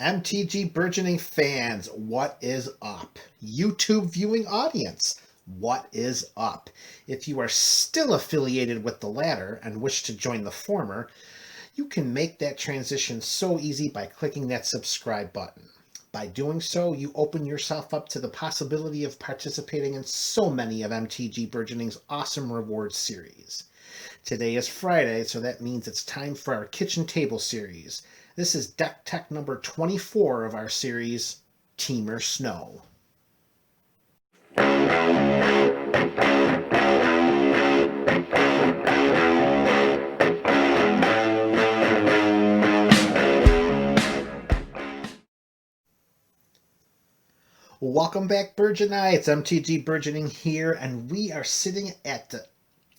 MTG Burgeoning fans, what is up? YouTube viewing audience, what is up? If you are still affiliated with the latter and wish to join the former, you can make that transition so easy by clicking that subscribe button. By doing so, you open yourself up to the possibility of participating in so many of MTG Burgeoning's awesome rewards series. Today is Friday, so that means it's time for our kitchen table series. This is deck tech number 24 of our series, Temur Snow. Welcome back, Burgeonites. MTG Burgeoning here, and we are sitting at the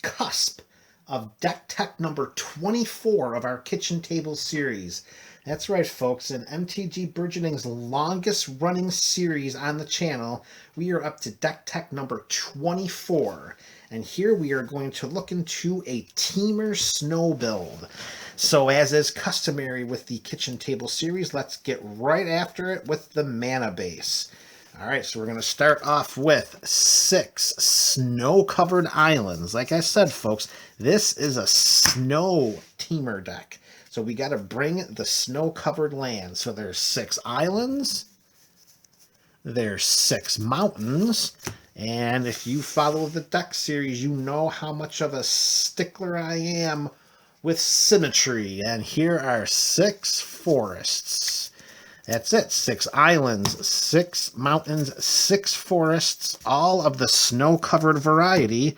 cusp of deck tech number 24 of our kitchen table series. That's right, folks. In MTG Burgeoning's longest running series on the channel, we are up to deck tech number 24. And here we are going to look into a Temur Snow build. So as is customary with the kitchen table series, let's get right after it with the mana base. All right, so we're going to start off with 6 snow-covered islands. Like I said, folks, this is a snow Temur deck. So we got to bring the snow-covered land. So there's 6 islands, there's 6 mountains, and if you follow the deck series, you know how much of a stickler I am with symmetry. And here are 6 forests. That's it. 6 islands, 6 mountains, 6 forests, all of the snow-covered variety.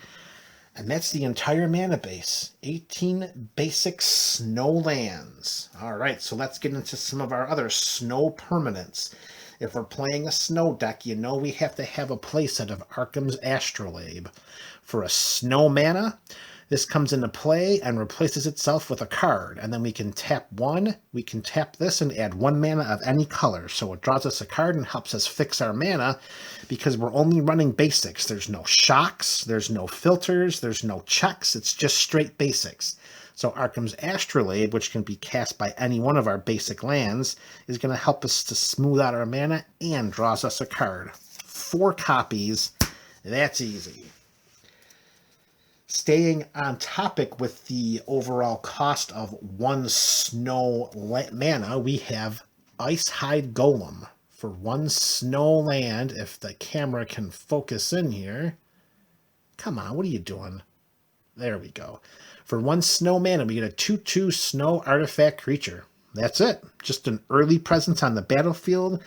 And that's the entire mana base. 18 basic snow lands. All right, so let's get into some of our other snow permanents. If we're playing a snow deck, you know we have to have a playset of Arkhams Astrolabe. For a snow mana, this comes into play and replaces itself with a card. And then we can tap 1, we can tap this and add 1 mana of any color. So it draws us a card and helps us fix our mana because we're only running basics. There's no shocks, there's no filters, there's no checks. It's just straight basics. So Arkham's Astrolabe, which can be cast by any one of our basic lands, is going to help us to smooth out our mana and draws us a card. 4 copies, that's easy. Staying on topic with the overall cost of 1 snow mana, we have Icehide Golem. For 1 snow land, if the camera can focus in here. Come on, what are you doing? There we go. For 1 snow mana, we get a 2/2 snow artifact creature. That's it. Just an early presence on the battlefield.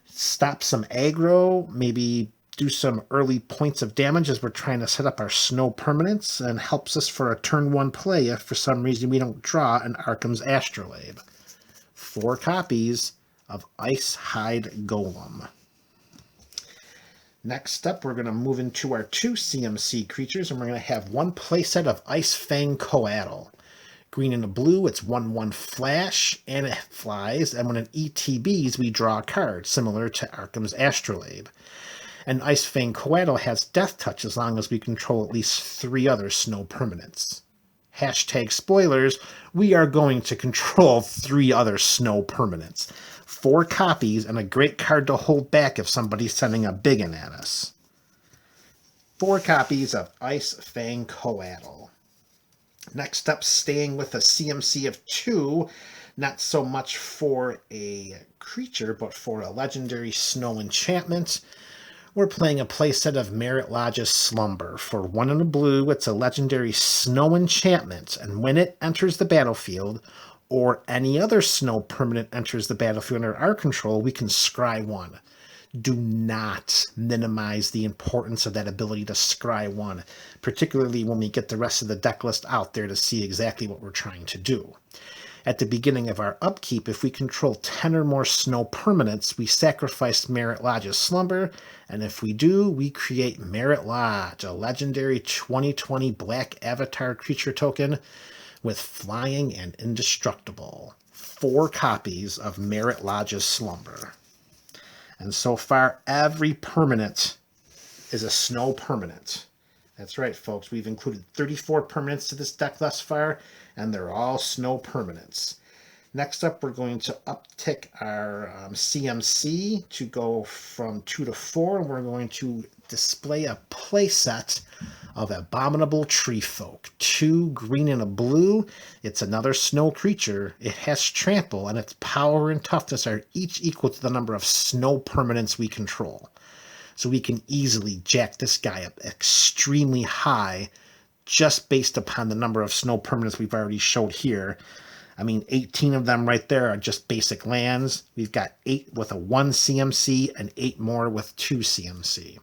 Stop some aggro, maybe do some early points of damage as we're trying to set up our snow permanents, and helps us for a turn 1 play if for some reason we don't draw an Arkham's Astrolabe. 4 copies of Icehide Golem. Next up, we're going to move into our 2 CMC creatures, and we're going to have 1 playset of Icefang Cauldle. Green and a blue, it's 1/1 flash, and it flies, and when it ETBs, we draw a card, similar to Arkham's Astrolabe. And Icefang Cauldle has Death Touch as long as we control at least 3 other snow permanents. Hashtag spoilers, we are going to control 3 other snow permanents. 4 copies and a great card to hold back if somebody's sending a big one at us. 4 copies of Icefang Cauldle. Next up, staying with a CMC of 2, not so much for a creature, but for a legendary snow enchantment. We're playing a playset of Merit Lodge's Slumber. For 1 and a blue, it's a legendary snow enchantment, and when it enters the battlefield, or any other snow permanent enters the battlefield under our control, we can scry 1. Do not minimize the importance of that ability to scry 1, particularly when we get the rest of the deck list out there to see exactly what we're trying to do. At the beginning of our upkeep, if we control 10 or more snow permanents, we sacrifice Merit Lodge's Slumber, and if we do, we create Merit Lodge, a legendary 2020 black avatar creature token with flying and indestructible. 4 copies of Merit Lodge's Slumber. And so far, every permanent is a snow permanent. That's right, folks. We've included 34 permanents to this deck thus far, and they're all snow permanents. Next up, we're going to uptick our CMC to go from 2 to 4, and we're going to display a playset of Abominable Treefolk. 2 green and a blue. It's another snow creature. It has trample, and its power and toughness are each equal to the number of snow permanents we control. So we can easily jack this guy up extremely high just based upon the number of snow permanents we've already showed here. I mean, 18 of them right there are just basic lands. We've got 8 with a 1 CMC and 8 more with 2 CMC.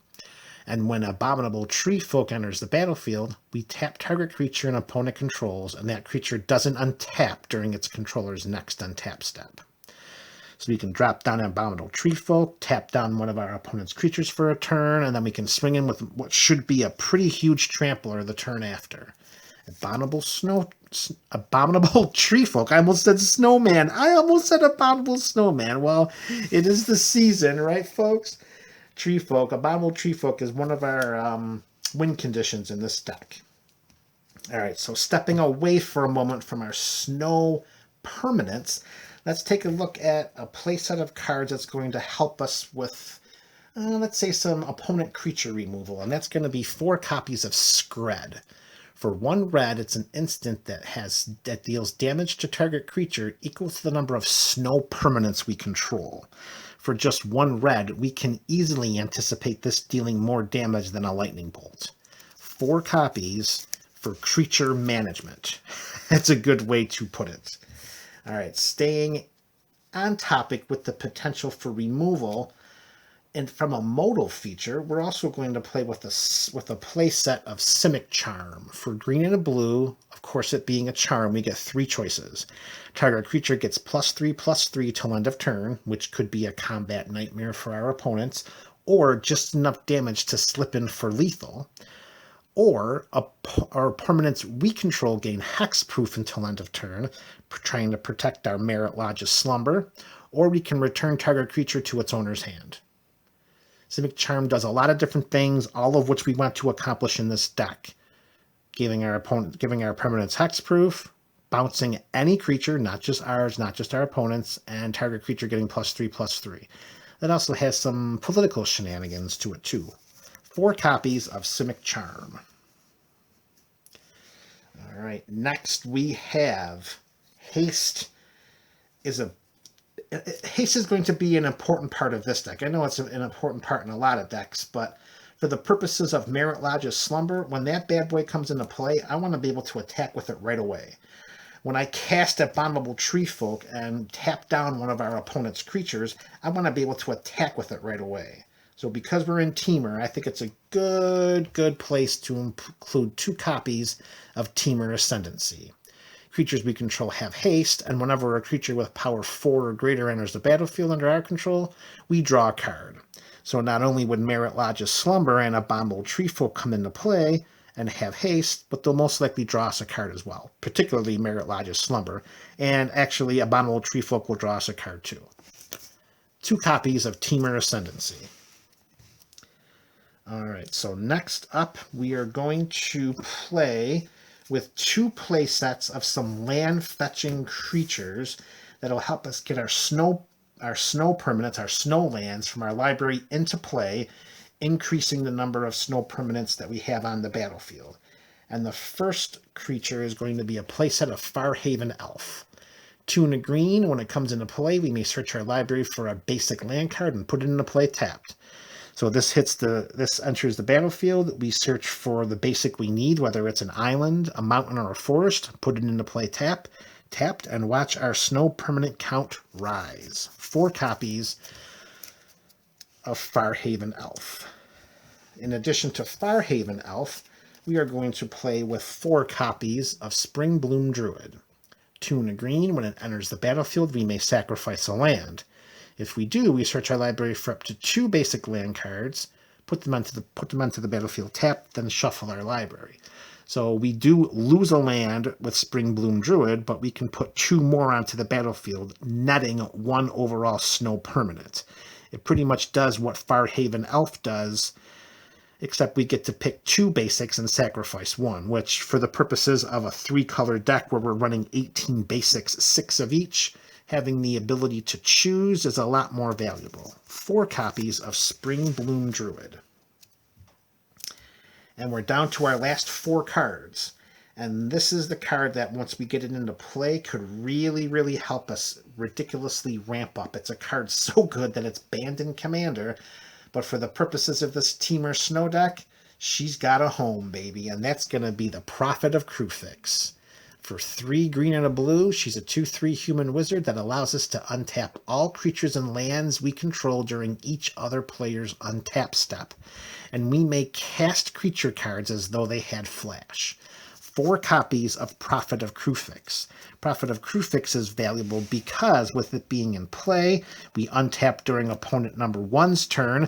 And when Abominable Treefolk enters the battlefield, we tap target creature an opponent controls, and that creature doesn't untap during its controller's next untap step. So we can drop down Abominable Treefolk, tap down one of our opponent's creatures for a turn, and then we can swing in with what should be a pretty huge trampler the turn after. Abominable Treefolk. I almost said Snowman. I almost said Abominable Snowman. Well, it is the season, right, folks? Treefolk. Abominable Treefolk is one of our win conditions in this deck. All right, so stepping away for a moment from our snow permanents, let's take a look at a playset of cards that's going to help us with, let's say, some opponent creature removal, and that's going to be 4 copies of Scred. For 1 red, it's an instant that deals damage to target creature equal to the number of snow permanents we control. For just 1 red, we can easily anticipate this dealing more damage than a lightning bolt. 4 copies for creature management. That's a good way to put it. All right, staying on topic with the potential for removal, and from a modal feature, we're also going to play with a play set of Simic Charm. For green and a blue, of course it being a charm, we get 3 choices. Target creature gets +3/+3 till end of turn, which could be a combat nightmare for our opponents, or just enough damage to slip in for lethal. Or our permanents we control gain hexproof until end of turn, trying to protect our Merit Lodge's Slumber, or we can return target creature to its owner's hand. Simic Charm does a lot of different things, all of which we want to accomplish in this deck. Giving our permanents hexproof, bouncing any creature, not just ours, not just our opponents, and target creature getting +3/+3. That also has some political shenanigans to it too. 4 copies of Simic Charm. All right, next we have Haste. Haste is going to be an important part of this deck. I know it's an important part in a lot of decks, but for the purposes of Merit Lodge's Slumber, when that bad boy comes into play, I want to be able to attack with it right away. When I cast Abominable Treefolk and tap down one of our opponent's creatures, I want to be able to attack with it right away. So because we're in Temur, I think it's a good place to include 2 copies of Temur Ascendancy. Creatures we control have haste, and whenever a creature with power 4 or greater enters the battlefield under our control, we draw a card. So not only would Merit Lodge's Slumber and Abominable Treefolk come into play and have haste, but they'll most likely draw us a card as well, particularly Merit Lodge's Slumber, and actually Abominable Treefolk will draw us a card too. 2 copies of Temur Ascendancy. All right, so next up we are going to play with 2 play sets of some land fetching creatures that'll help us get our snow permanents, our snow lands from our library into play, increasing the number of snow permanents that we have on the battlefield. And the first creature is going to be a playset of Farhaven Elf. 2 and a green. When it comes into play, we may search our library for a basic land card and put it into play tapped. So this enters the battlefield. We search for the basic we need, whether it's an island, a mountain, or a forest. Put it into play tapped, and watch our snow permanent count rise. 4 copies of Farhaven Elf. In addition to Farhaven Elf, we are going to play with 4 copies of Springbloom Druid. 2 and a green. When it enters the battlefield, we may sacrifice a land. If we do, we search our library for up to 2 basic land cards, put them onto the battlefield tapped, then shuffle our library. So we do lose a land with Springbloom Druid, but we can put 2 more onto the battlefield, netting 1 overall snow permanent. It pretty much does what Farhaven Elf does, except we get to pick 2 basics and sacrifice 1, which for the purposes of a 3-color deck where we're running 18 basics, 6 of each, having the ability to choose is a lot more valuable. 4 copies of Spring Bloom Druid. And we're down to our last 4 cards. And this is the card that once we get it into play could really, really help us ridiculously ramp up. It's a card so good that it's banned in Commander, but for the purposes of this Temur Snow deck, she's got a home, baby, and that's going to be the Prophet of Kruphix. For 3 green and a blue, she's a 2/3 human wizard that allows us to untap all creatures and lands we control during each other player's untap step. And we may cast creature cards as though they had flash. 4 copies of Prophet of Kruphix. Prophet of Kruphix is valuable because with it being in play, we untap during opponent number 1's turn.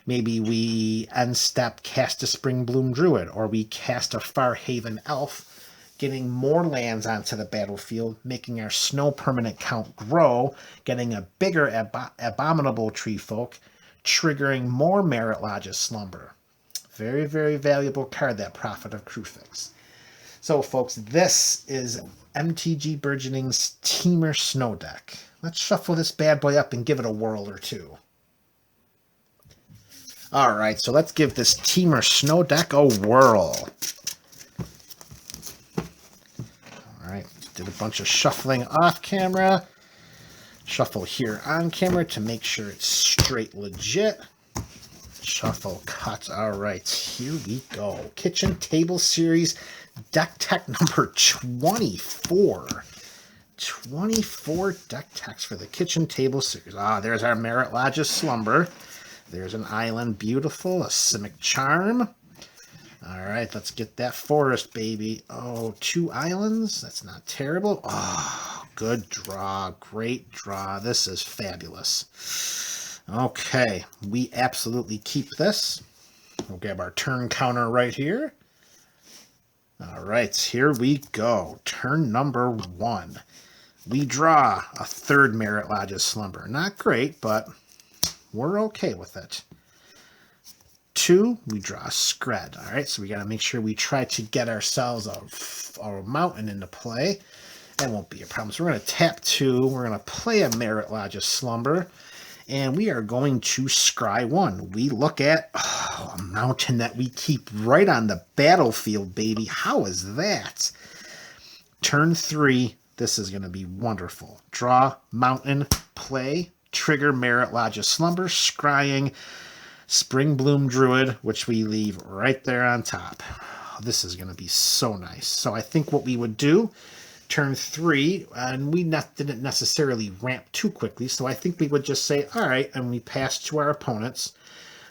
Maybe we end step cast a Spring Bloom Druid, or we cast a Farhaven Elf, getting more lands onto the battlefield, making our snow permanent count grow, getting a bigger abominable tree folk, triggering more Merit Lodge's Slumber. Very, very valuable card, that Prophet of Kruphix. So, folks, this is MTG Burgeoning's Temur Snow deck. Let's shuffle this bad boy up and give it a whirl or two. All right, so let's give this Temur Snow deck a whirl. All right, did a bunch of shuffling off camera. Shuffle here on camera to make sure it's straight legit. Shuffle cut. All right, here we go. Kitchen Table Series deck tech number 24. 24 deck techs for the Kitchen Table Series. There's our Merit Lodge's Slumber. There's an island, beautiful, a simic charm. All right, let's get that forest, baby. Oh, 2 islands. That's not terrible. Oh, good draw. Great draw. This is fabulous. Okay, we absolutely keep this. We'll grab our turn counter right here. All right, here we go. Turn number 1. We draw a 3rd Merit Lodge's Slumber. Not great, but we're okay with it. 2, we draw a Skred. All right, so we got to make sure we try to get ourselves a mountain into play. That won't be a problem. So we're going to tap 2. We're going to play a Merit Lodge's Slumber. And we are going to scry 1. We look at a mountain that we keep right on the battlefield, baby. How is that? Turn 3. This is going to be wonderful. Draw, mountain, play, trigger Merit Lodge's Slumber, scrying Spring Bloom Druid, which we leave right there on top. This is going to be so nice. So I think what we would do, turn 3, and we didn't necessarily ramp too quickly, so I think we would just say, all right, and we pass to our opponents,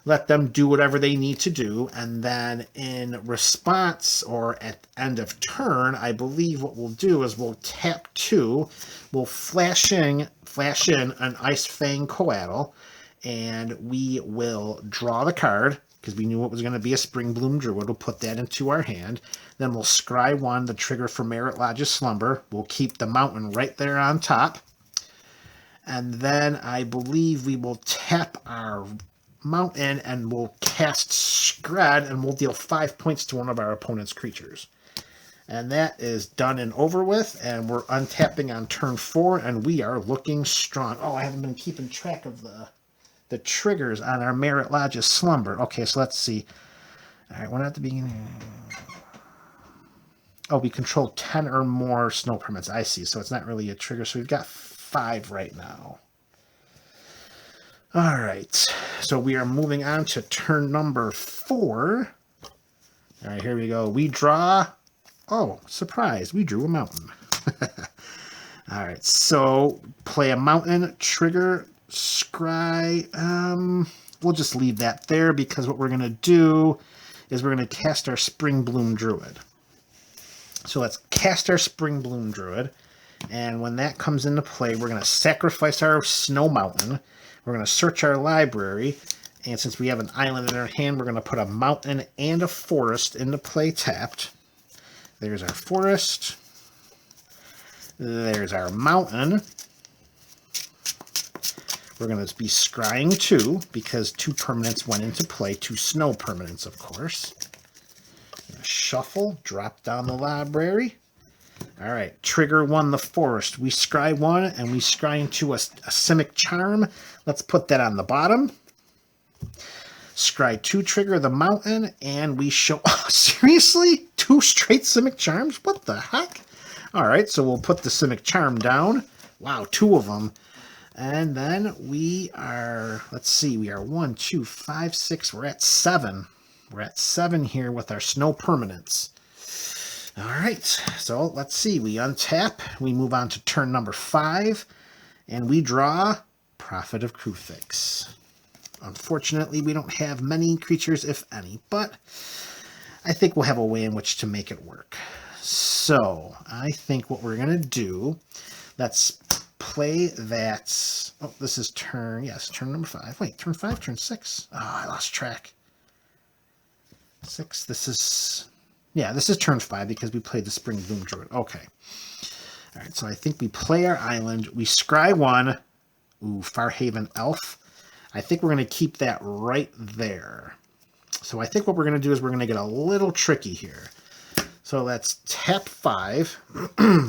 let them do whatever they need to do, and then in response or at end of turn, I believe what we'll do is we'll tap 2, we'll flash in an Icefang Cauldle, and we will draw the card, because we knew it was going to be a Spring Bloom Druid. We'll put that into our hand. Then we'll scry 1, the trigger for Merit Lodge's Slumber. We'll keep the mountain right there on top. And then I believe we will tap our mountain and we'll cast Skred, and we'll deal 5 points to one of our opponent's creatures. And that is done and over with, and we're untapping on turn 4, and we are looking strong. Oh, I haven't been keeping track of the triggers on our Merit Lodge's Slumber. Okay, so let's see. All right, we're not at the beginning. Oh, we control 10 or more snow permits. I see. So it's not really a trigger. So we've got 5 right now. All right. So we are moving on to turn number 4. All right, here we go. We draw. Oh, surprise. We drew a mountain. All right. So play a mountain, trigger, scry. We'll just leave that there because what we're going to do is we're going to cast our Spring Bloom Druid. So let's cast our Spring Bloom Druid, and when that comes into play, we're going to sacrifice our Snow Mountain. We're going to search our library, and since we have an island in our hand, we're going to put a mountain and a forest into play tapped. There's our forest. There's our mountain. We're going to be scrying 2 because 2 permanents went into play. 2 snow permanents, of course. Shuffle, drop down the library. All right, trigger 1 the forest. We scry 1 and we scry into a simic charm. Let's put that on the bottom. Scry 2 trigger the mountain, and we show... Oh, seriously? 2 straight simic charms? What the heck? All right, so we'll put the simic charm down. Wow, 2 of them. And then we are... Let's see, we are 1, 2, 5, 6. We're at 7. We're at 7 here with our snow permanents. All right, so let's see. We untap. We move on to turn number 5, and we draw Prophet of Kruthix. Unfortunately, we don't have many creatures, if any, but I think we'll have a way in which to make it work. So I think what we're going to do, let's play that. Oh, this is turn, yes, turn number 5. Wait, turn 5, turn 6. Oh, I lost track. 6, this is, yeah, this is turn 5 because we played the Spring Bloom Druid. Okay. All right, so I think we play our island. We scry 1. Ooh, Farhaven Elf. I think we're going to keep that right there. So I think what we're going to do is we're going to get a little tricky here. So let's tap 5.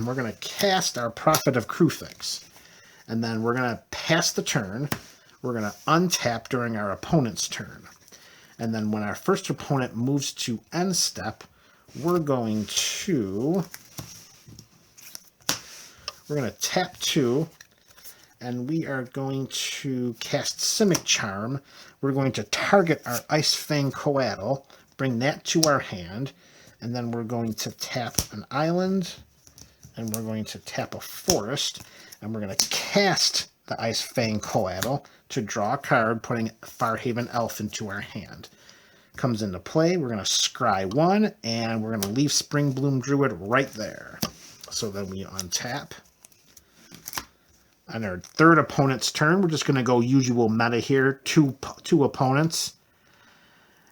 We're going to cast our Prophet of Kruthix. And then we're going to pass the turn. We're going to untap during our opponent's turn. And then when our first opponent moves to end step, we're going to tap 2. And we are going to cast Simic Charm. We're going to target our Icefang Cauldle, bring that to our hand, and then we're going to tap an island, and we're going to tap a forest, and we're going to cast the Icefang Cauldle to draw a card, putting Farhaven Elf into our hand. Comes into play, we're going to scry 1, and we're going to leave Spring Bloom Druid right there. So then we untap. On our third opponent's turn, we're just going to go usual meta here, two opponents.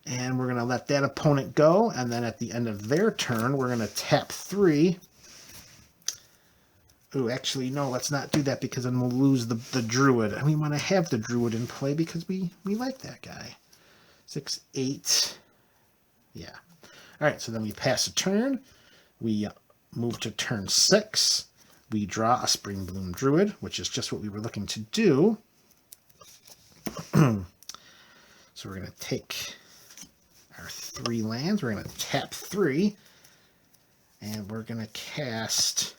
And we're going to let that opponent go. And then at the end of their turn, we're going to tap 3. Ooh, actually, no, let's not do that because then we'll lose the Druid. And we want to have the Druid in play because we like that guy. 6, 8. Yeah. All right, so then we pass a turn. We move to turn 6. We draw a Spring Bloom Druid, which is just what we were looking to do. So we're going to take our 3 lands. We're going to tap 3. And we're going to cast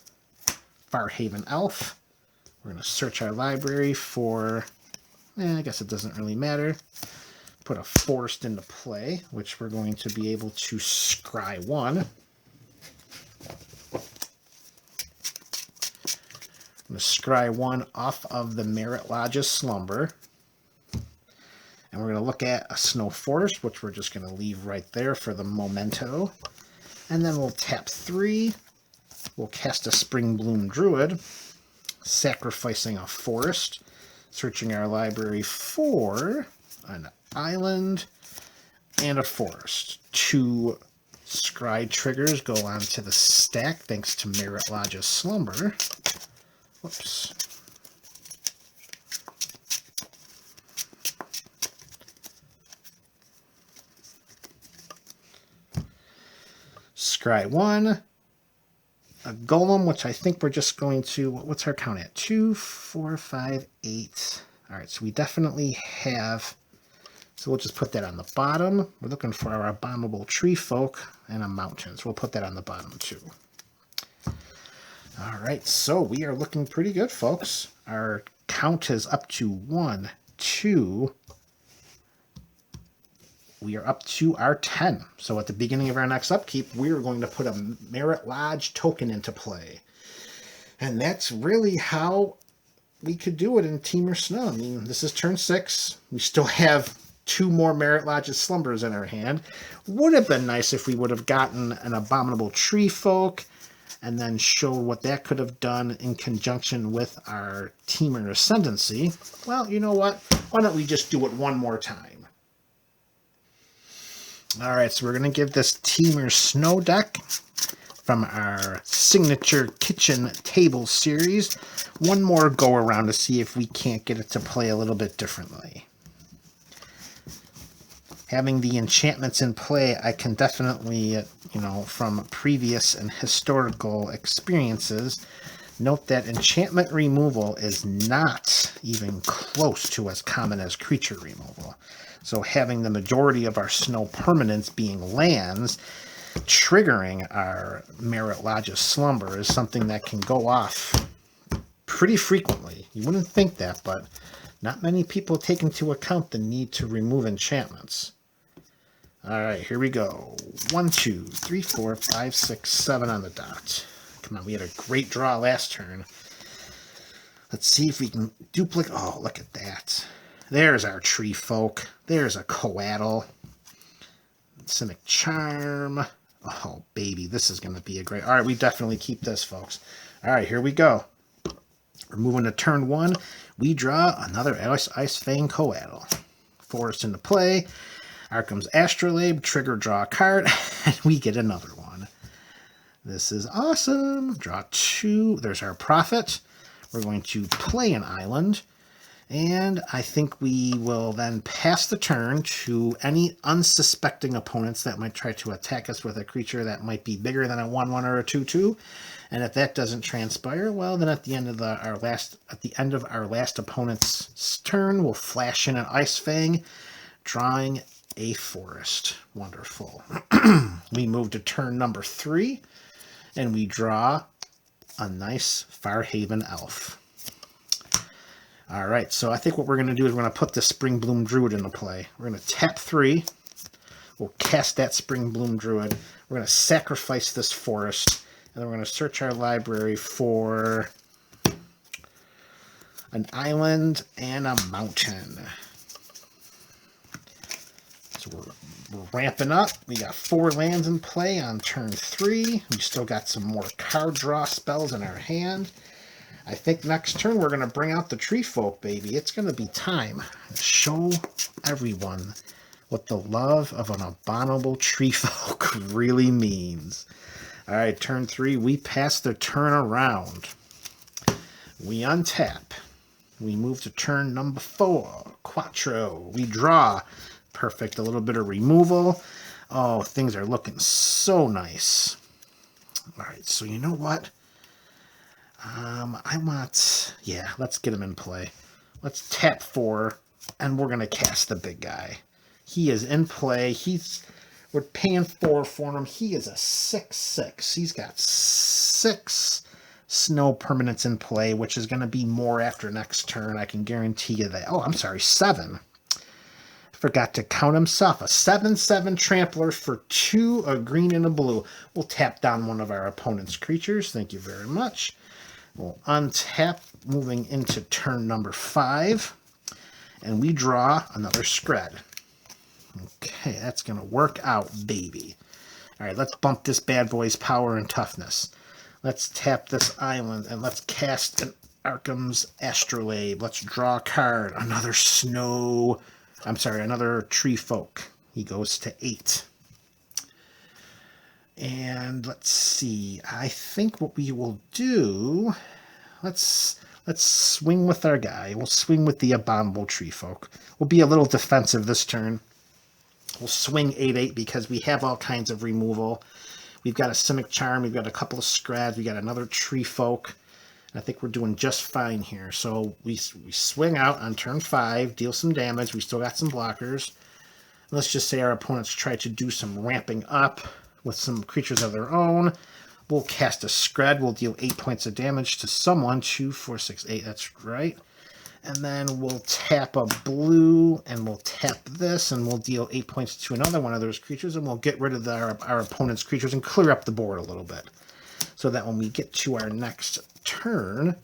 Farhaven Elf. We're going to search our library for... I guess it doesn't really matter. Put a forest into play, which we're going to be able to scry 1. I'm going to scry 1 off of the Merit Lodge's Slumber. And we're going to look at a Snow Forest, which we're just going to leave right there for the memento. And then we'll tap 3. We'll cast a Spring Bloom Druid, sacrificing a forest, searching our library for an island and a forest. 2 scry triggers go onto the stack thanks to Merit Lodge's Slumber. Whoops. Scry 1. A Golem, which I think we're just going to... What's our count at? 2, 4, 5, 8. All right, so we definitely have... So we'll just put that on the bottom. We're looking for our abominable tree folk and a mountain. So we'll put that on the bottom too. All right, so we are looking pretty good, folks. Our count is up to 1, 2. We are up to our 10. So at the beginning of our next upkeep, we are going to put a Merit Lodge token into play. And that's really how we could do it in Temur Snow. I mean, this is turn 6. We still have 2 more Merit Lodge's Slumbers in our hand. Would have been nice if we would have gotten an Abominable Tree Folk and then show what that could have done in conjunction with our Temur Ascendancy. Well, you know what? Why don't we just do it one more time? All right, so we're going to give this Temur Snow deck from our signature kitchen table series. One more go around to see if we can't get it to play a little bit differently. Having the enchantments in play, I can definitely, from previous and historical experiences, note that enchantment removal is not even close to as common as creature removal. So having the majority of our snow permanents being lands, triggering our Temur Snow slumber is something that can go off pretty frequently. You wouldn't think that, but not many people take into account the need to remove enchantments. All right, here we go. 1, 2, 3, 4, 5, 6, 7 on the dot. Come on, we had a great draw last turn. Let's see if we can duplicate. Oh, look at that. There's our tree folk. There's a Coatl. Simic charm. Oh, baby, this is going to be a great... All right, we definitely keep this, folks. All right, here we go. We're moving to turn 1. We draw another Icefang Cauldle. Forest into play. Arkhams Astrolabe, trigger, draw a card, and we get another one. This is awesome. Draw 2. There's our profit. We're going to play an island, and I think we will then pass the turn to any unsuspecting opponents that might try to attack us with a creature that might be bigger than a 1/1 or a 2/2. And if that doesn't transpire, well, then at the end of our last opponent's turn, we'll flash in an Icefang, drawing a forest. Wonderful. We move to turn number 3, and we draw a nice Farhaven elf. All right, so I think what we're going to do is we're going to put the Springbloom Druid into play. We're going to tap 3. We'll cast that Springbloom Druid. We're going to sacrifice this forest, and then we're going to search our library for an island and a mountain. So we're ramping up. We got 4 lands in play on turn 3. We still got some more card draw spells in our hand. I think next turn we're going to bring out the tree folk, baby. It's going to be time to show everyone what the love of an abominable tree folk really means. All right, turn 3. We pass the turn around. We untap. We move to turn number 4. Quattro. We draw. Perfect. A little bit of removal. Oh, things are looking so nice. All right, so you know what? Let's get him in play. Let's tap 4, and we're going to cast the big guy. He is in play. We're paying 4 for him. He is a 6/6. He's got 6 snow permanents in play, which is going to be more after next turn. I can guarantee you that. Oh, I'm sorry, 7. Forgot to count himself. A 7/7 trampler for 2, a green and a blue. We'll tap down one of our opponent's creatures. Thank you very much. We'll untap, moving into turn number 5. And we draw another Scred. Okay, that's going to work out, baby. All right, let's bump this bad boy's power and toughness. Let's tap this island, and let's cast an Arkhams Astrolabe. Let's draw a card. Another another tree folk. He goes to 8. And let's see. I think what we will do, let's swing with our guy. We'll swing with the abominable tree folk. We'll be a little defensive this turn. We'll swing 8/8 because we have all kinds of removal. We've got a Simic Charm. We've got a couple of Scrads. We got another tree folk. I think we're doing just fine here. So we swing out on turn 5, deal some damage. We still got some blockers. Let's just say our opponents try to do some ramping up with some creatures of their own. We'll cast a Scred. We'll deal 8 points of damage to someone. 2, 4, 6, 8. That's right. And then we'll tap a blue, and we'll tap this, and we'll deal 8 points to another one of those creatures, and we'll get rid of our opponent's creatures and clear up the board a little bit. So that when we get to our next turn,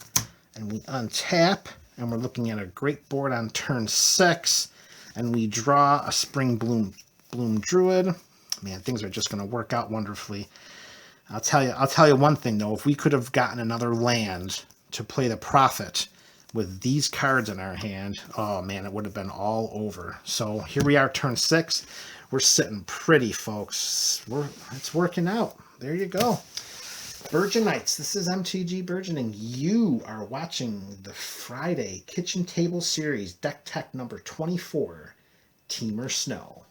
and we untap, and we're looking at a great board on turn 6, and we draw a Springbloom Druid. Man, things are just going to work out wonderfully. I'll tell you one thing, though. If we could have gotten another land to play the Prophet with these cards in our hand, oh man, it would have been all over. So here we are, turn 6. We're sitting pretty, folks. It's working out. There you go. Burgeonites, this is MTG Burgeoning. You are watching the Friday Kitchen Table Series, deck tech number 24, Temur Snow.